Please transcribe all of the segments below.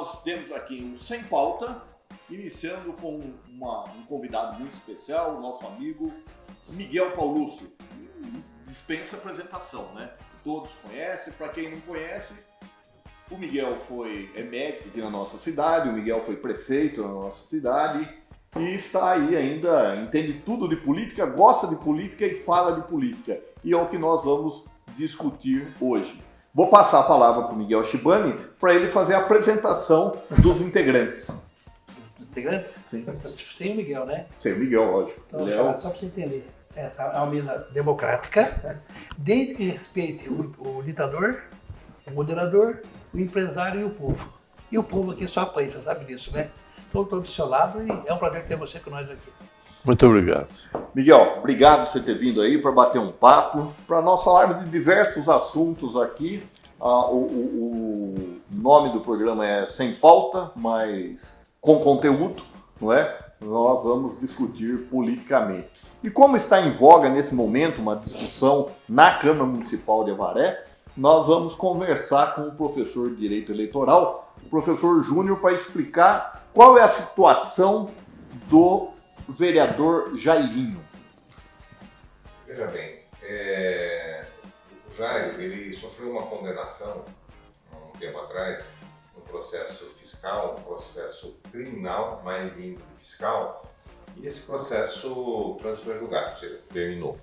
nós temos aqui um Sem Pauta, iniciando com um convidado muito especial, o nosso amigo Miguel Paulucci. Dispensa apresentação, né? Todos conhecem, para quem não conhece, o Miguel é médico aqui na nossa cidade, o Miguel foi prefeito na nossa cidade e está aí ainda, entende tudo de política, gosta de política e fala de política. E é o que nós vamos discutir hoje. Vou passar a palavra para o Miguel Shibani para ele fazer a apresentação dos integrantes. Dos integrantes? Sim. Sem o Miguel, né? Sem o Miguel, lógico. Então, só para você entender, essa é uma mesa democrática, desde que respeite o ditador, o moderador, o empresário e o povo. E o povo aqui só apanha, você sabe disso, né? Então, estou do seu lado e é um prazer ter você com nós aqui. Muito obrigado. Miguel, obrigado por você ter vindo aí para bater um papo, para nós falarmos de diversos assuntos aqui. O nome do programa é Sem Pauta, mas com conteúdo, não é? Nós vamos discutir politicamente. E como está em voga nesse momento uma discussão na Câmara Municipal de Avaré, nós vamos conversar com o professor de Direito Eleitoral, o professor Júnior, para explicar qual é a situação do vereador Jairinho. Veja bem, o Jairo ele sofreu uma condenação há um tempo atrás, um processo fiscal, um processo criminal, mais de índole fiscal, e esse processo transitou em julgado, ou seja, terminou.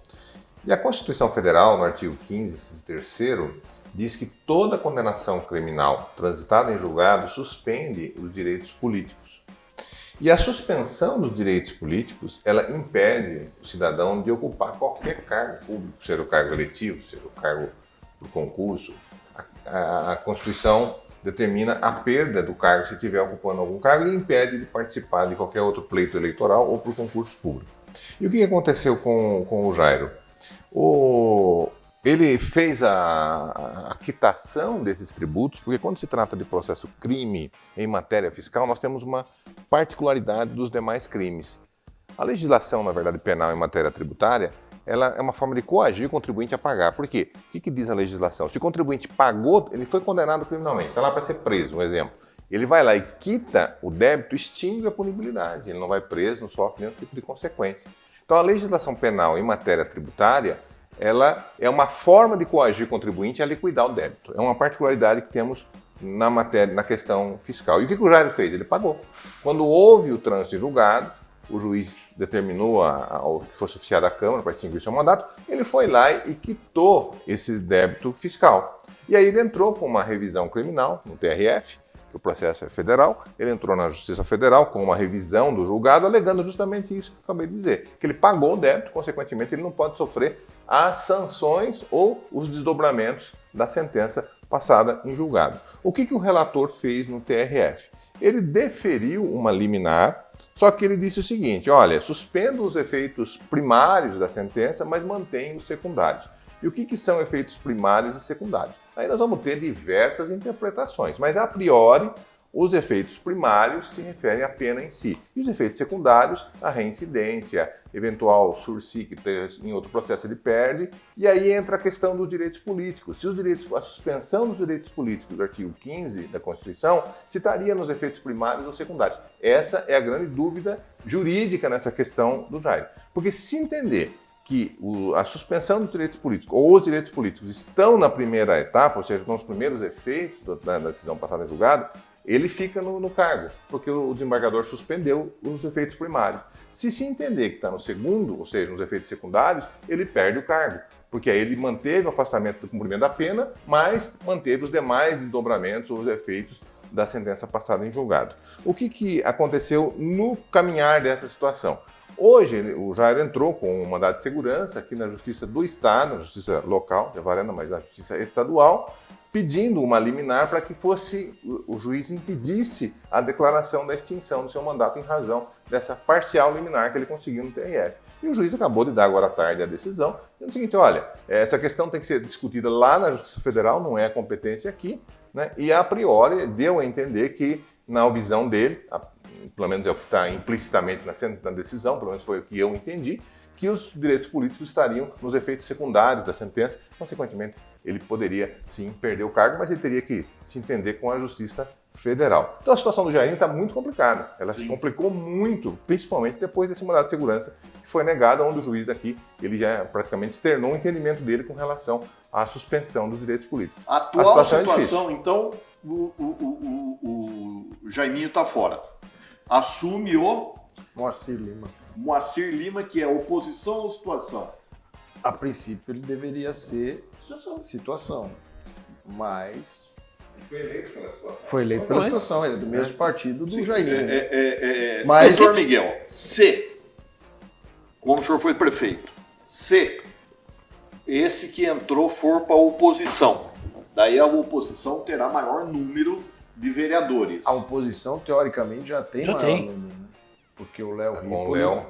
E a Constituição Federal, no artigo 15, 3º, diz que toda condenação criminal transitada em julgado suspende os direitos políticos. E a suspensão dos direitos políticos, ela impede o cidadão de ocupar qualquer cargo público, seja o cargo eletivo, seja o cargo por concurso. A Constituição determina a perda do cargo se estiver ocupando algum cargo e impede de participar de qualquer outro pleito eleitoral ou por concurso público. E o que aconteceu com o Jairo? Ele fez a quitação desses tributos, porque quando se trata de processo crime em matéria fiscal, nós temos uma particularidade dos demais crimes. A legislação, na verdade, penal em matéria tributária, ela é uma forma de coagir o contribuinte a pagar. Por quê? O que diz a legislação? Se o contribuinte pagou, ele foi condenado criminalmente, está lá para ser preso, um exemplo. Ele vai lá e quita o débito, extingue a punibilidade. Ele não vai preso, não sofre nenhum tipo de consequência. Então, a legislação penal em matéria tributária, ela é uma forma de coagir o contribuinte a liquidar o débito. É uma particularidade que temos na questão fiscal. E o que o Jairo fez? Ele pagou. Quando houve o trânsito em julgado, o juiz determinou que fosse oficiado à Câmara para extinguir seu mandato, ele foi lá e quitou esse débito fiscal. E aí ele entrou com uma revisão criminal no TRF, que o processo é federal, ele entrou na Justiça Federal com uma revisão do julgado, alegando justamente isso que eu acabei de dizer, que ele pagou o débito, consequentemente ele não pode sofrer as sanções ou os desdobramentos da sentença passada em julgado. O que o relator fez no TRF? Ele deferiu uma liminar, só que ele disse o seguinte, olha, suspendo os efeitos primários da sentença, mas mantém os secundários. E o que são efeitos primários e secundários? Aí nós vamos ter diversas interpretações, mas a priori os efeitos primários se referem à pena em si. E os efeitos secundários, a reincidência, eventual sursi que em outro processo ele perde, e aí entra a questão dos direitos políticos. Se a suspensão dos direitos políticos do artigo 15 da Constituição se estaria nos efeitos primários ou secundários. Essa é a grande dúvida jurídica nessa questão do Jairo. Porque se entender que a suspensão dos direitos políticos ou os direitos políticos estão na primeira etapa, ou seja, estão nos primeiros efeitos da decisão passada em julgado, ele fica no cargo, porque o desembargador suspendeu os efeitos primários. Se entender que está no segundo, ou seja, nos efeitos secundários, ele perde o cargo, porque aí ele manteve o afastamento do cumprimento da pena, mas manteve os demais desdobramentos, os efeitos da sentença passada em julgado. O que aconteceu no caminhar dessa situação? Hoje, o Jairo entrou com um mandado de segurança aqui na Justiça do Estado, na Justiça Local de Avaré, mas na Justiça Estadual, pedindo uma liminar para que o juiz impedisse a declaração da extinção do seu mandato em razão dessa parcial liminar que ele conseguiu no TRF. E o juiz acabou de dar agora à tarde a decisão, dizendo o seguinte, olha, essa questão tem que ser discutida lá na Justiça Federal, não é a competência aqui, né? E a priori deu a entender que, na visão dele, pelo menos é o que está implicitamente na decisão, pelo menos foi o que eu entendi, que os direitos políticos estariam nos efeitos secundários da sentença, consequentemente ele poderia sim perder o cargo, mas ele teria que se entender com a Justiça federal. Então a situação do Jairinho está muito complicada. Ela Sim. se complicou muito, principalmente depois desse mandado de segurança que foi negado, onde o juiz daqui ele já praticamente externou o entendimento dele com relação à suspensão dos direitos políticos. A atual situação é difícil. então, o Jaiminho está fora. Assume o Moacir Lima. Moacir Lima, que é oposição ou situação? A princípio ele deveria ser situação, mas Foi eleito pela situação. foi eleito pela situação, ele é do mesmo partido do Jairinho. Mas... Mas- Doutor Miguel, se, como o senhor foi prefeito, se esse que entrou for para a oposição, daí a oposição terá maior número de vereadores. A oposição, teoricamente, já tem Já maior tem. número, né? Porque o Léo Com Rico o Léo.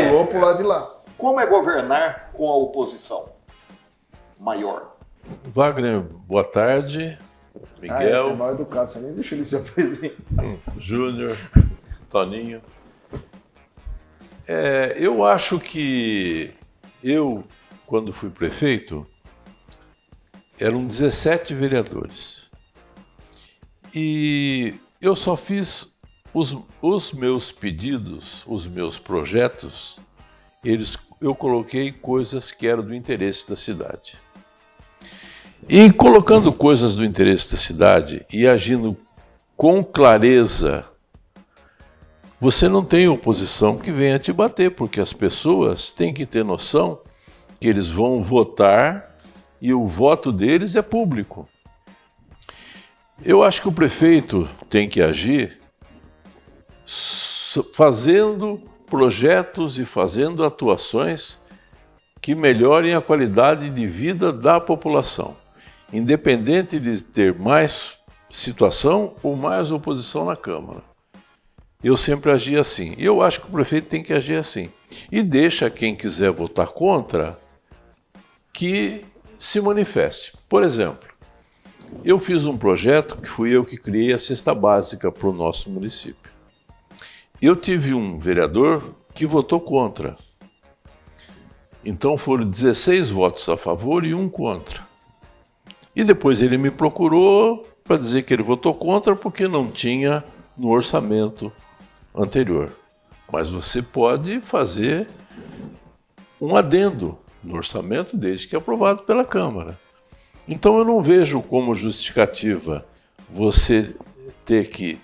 pulou pro lado de lá. Como é governar com a oposição maior? Wagner, boa tarde. Esse é Miguel, mal educado, você nem deixa ele se apresentar. Júnior, Toninho. Eu acho que eu, quando fui prefeito, eram 17 vereadores. E eu só fiz os meus pedidos, os meus projetos, eu coloquei coisas que eram do interesse da cidade. E colocando coisas do interesse da cidade e agindo com clareza, você não tem oposição que venha te bater, porque as pessoas têm que ter noção que eles vão votar e o voto deles é público. Eu acho que o prefeito tem que agir fazendo projetos e fazendo atuações que melhorem a qualidade de vida da população, independente de ter mais situação ou mais oposição na Câmara. Eu sempre agi assim. E eu acho que o prefeito tem que agir assim. E deixa quem quiser votar contra que se manifeste. Por exemplo, eu fiz um projeto que fui eu que criei a cesta básica para o nosso município. Eu tive um vereador que votou contra. Então foram 16 votos a favor e 1 contra. E depois ele me procurou para dizer que ele votou contra porque não tinha no orçamento anterior. Mas você pode fazer um adendo no orçamento desde que é aprovado pela Câmara. Então eu não vejo como justificativa você ter que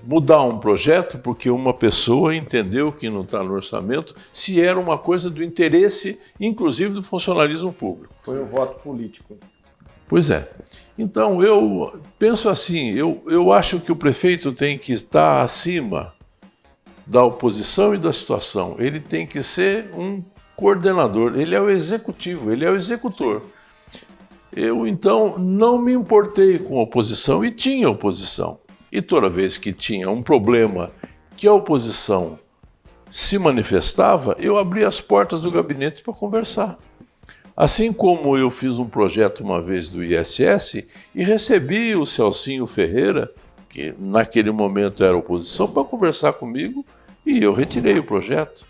mudar um projeto porque uma pessoa entendeu que não está no orçamento, se era uma coisa do interesse, inclusive do funcionalismo público. Foi um voto político. Pois é. Então eu penso assim, eu acho que o prefeito tem que estar acima da oposição e da situação. Ele tem que ser um coordenador, ele é o executivo, ele é o executor. Eu então não me importei com a oposição e tinha oposição. E toda vez que tinha um problema que a oposição se manifestava, eu abria as portas do gabinete para conversar. Assim como eu fiz um projeto uma vez do ISS e recebi o Celcinho Ferreira, que naquele momento era oposição, para conversar comigo e eu retirei o projeto.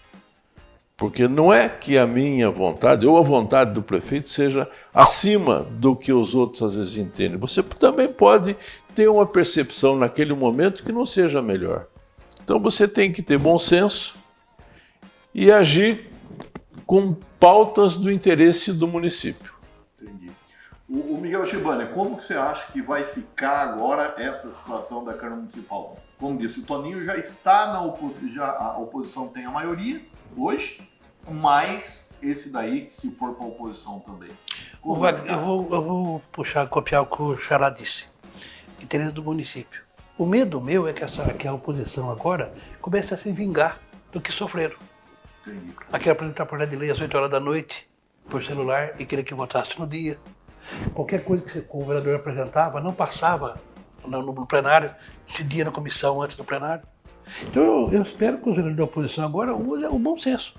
Porque não é que a minha vontade ou a vontade do prefeito seja acima do que os outros às vezes entendem. Você também pode ter uma percepção naquele momento que não seja melhor. Então você tem que ter bom senso e agir com pautas do interesse do município. Entendi. O Miguel Chibane, como que você acha que vai ficar agora essa situação da Câmara Municipal? Como disse, o Toninho já está na oposição, a oposição tem a maioria hoje, mas esse daí, se for para a oposição também. Como vai ficar? Eu vou copiar o que o Xará disse. Interesse do município. O medo meu é que a oposição agora comece a se vingar do que sofreram. Entendi. Aquele apresentar projeto de lei às 8 horas da noite, por celular, e querer que votasse no dia. Qualquer coisa que o vereador apresentava não passava no plenário, decidia na comissão antes do plenário. Então eu espero que os vereadores da oposição agora usem o bom senso.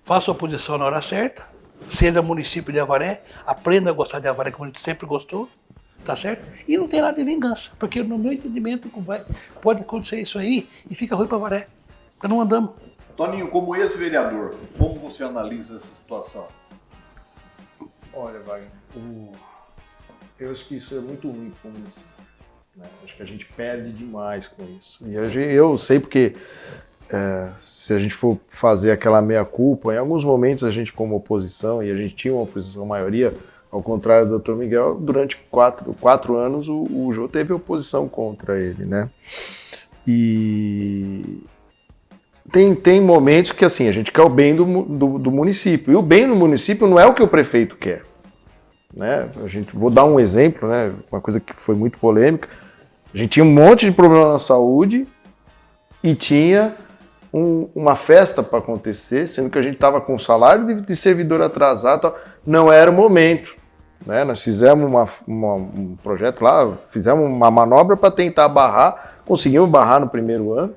Faça a oposição na hora certa, seja município de Avaré, aprenda a gostar de Avaré como a gente sempre gostou, tá certo? E não tem nada de vingança, porque no meu entendimento pode acontecer isso aí e fica ruim para Avaré, porque não andamos. Toninho, como ex-vereador, como você analisa essa situação? Olha, Wagner, eu acho que isso é muito ruim para o município. né? Acho que a gente perde demais com isso. E eu sei porque se a gente for fazer aquela meia-culpa, em alguns momentos a gente como oposição, e a gente tinha uma oposição maioria, ao contrário do Dr. Miguel, durante quatro anos o Jô teve oposição contra ele, né? E tem momentos que assim, a gente quer o bem do município. E o bem do município não é o que o prefeito quer. Né? Vou dar um exemplo, né? Uma coisa que foi muito polêmica. A gente tinha um monte de problema na saúde e tinha uma festa para acontecer, sendo que a gente estava com o salário de servidor atrasado. Não era o momento. Né? Nós fizemos um projeto lá, fizemos uma manobra para tentar barrar, conseguimos barrar no primeiro ano.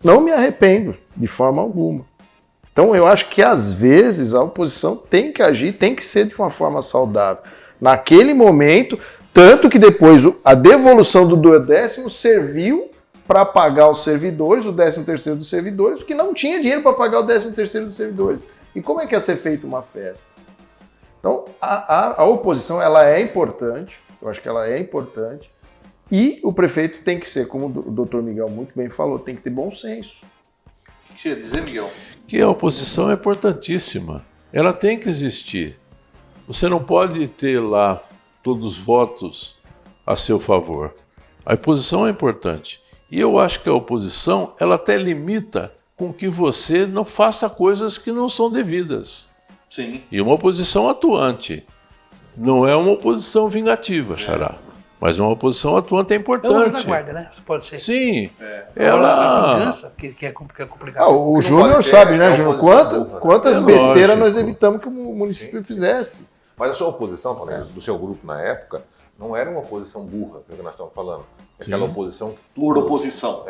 Não me arrependo, de forma alguma. Então, eu acho que, às vezes, a oposição tem que agir, tem que ser de uma forma saudável. Naquele momento, tanto que depois a devolução do 10º serviu para pagar os servidores, o 13º dos servidores, porque não tinha dinheiro para pagar o 13º dos servidores. E como é que ia ser feita uma festa? Então, a oposição, ela é importante, eu acho que ela é importante, e o prefeito tem que ser, como o Dr. Miguel muito bem falou, tem que ter bom senso. O que você ia dizer, Miguel? Que a oposição é importantíssima. Ela tem que existir. Você não pode ter lá todos os votos a seu favor. A oposição é importante. E eu acho que a oposição, ela até limita com que você não faça coisas que não são devidas. Sim. E uma oposição atuante. Não é uma oposição vingativa, Xará. Mas uma oposição atuante é É o anjo da importante. guarda, né? Pode ser. Sim. Agora, a Ela... vingança, que é complicado. O não Júnior pode ter, sabe, né, é Júnior? oposição burra, né? Quantas É besteiras nós lógico. evitamos que o município fizesse. Mas a sua oposição, do seu grupo na época, não era uma oposição burra, que é o que nós estamos falando. Aquela Sim. oposição que Por oposição.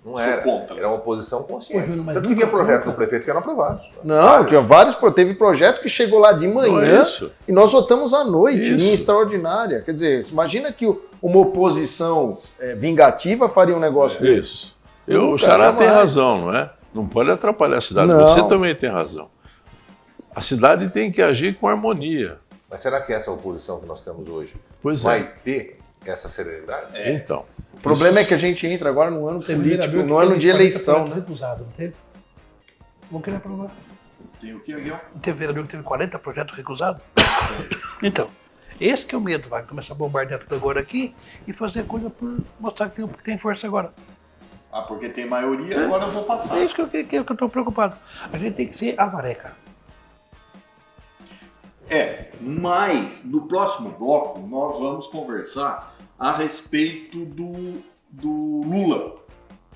não Sou era. contra. Era uma oposição consciente. Ô, Júnior, mas Tanto que tinha nunca- projeto nunca- do prefeito que eram aprovados. Não, tinha vários, teve projeto que chegou lá de Não manhã é isso. e nós votamos à noite, Isso. em extraordinária. Quer dizer, imagina que uma oposição vingativa faria um negócio desse. Isso. Nunca, O Xará tem jamais. razão, não é? Não pode atrapalhar a cidade. Não. Você também tem razão. A cidade tem que agir com harmonia. Mas será que essa oposição que nós temos hoje Pois vai ter essa serenidade? Então. O problema é que a gente entra agora no ano Teve político, vereador que no ano teve de 40 eleição, projetos né? recusados, não teve? Vão querer aprovar. Tem o que, Miguel? Não teve vereador que teve 40 projetos recusados? Então, esse que é o medo. Vai começar a bombardear tudo agora aqui e fazer coisa por mostrar que tem força agora. Ah, porque tem maioria, agora eu vou passar. É isso que eu estou preocupado. A gente tem que ser avareca. Mas no próximo bloco nós vamos conversar a respeito do Lula,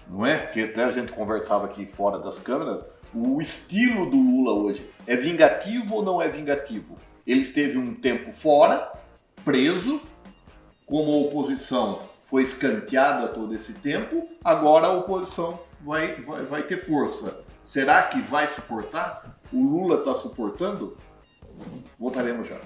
não é? Que até a gente conversava aqui fora das câmeras, o estilo do Lula hoje é vingativo ou não é vingativo? Ele esteve um tempo fora, preso, como a oposição foi escanteada todo esse tempo, agora a oposição vai ter força. Será que vai suportar? O Lula está suportando? Voltaremos já.